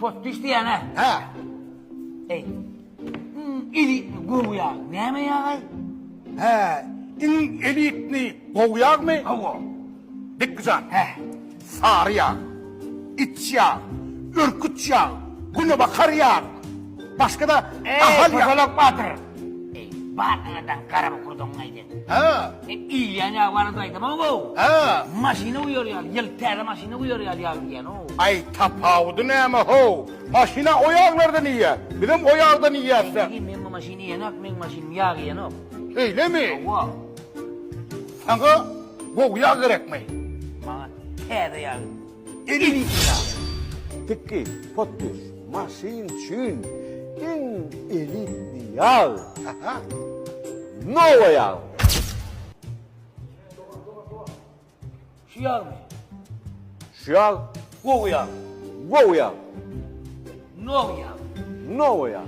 Potdys diyene. He. Ey. İli bu ya. Ne mi ya? He. İn elitni kovuyak mı? Hava. Dik güzel. He. Sarı yağ, iç yağ, ürküt yağ, güne bakar yağ. Başka da ahal yağ. Kosolok batır. Ey, batırdan karabı kurdun neydi? He. İlyan ya var daydı mı bu? He. Maşine uyuyor ya. Yıl tere maşine uyuyor ya diyen o. Ay tapavdu ne ama ho. Maşina o yağlardan iyi. Bizim o yağdan iyi yapsa. Benim maşini yenak, benim maşini yağ yiyen o. Öyle mi? Hava. Sana bu yağ gerek mi? Bana tere ya. Elit yağ. Tikgi Potdys Masin Çün en elitli yağ. Aha. Nova yağ. Şu yağ mı? Şu yağ, Bu yağ. wow yağ, No yağ. Nova yağ.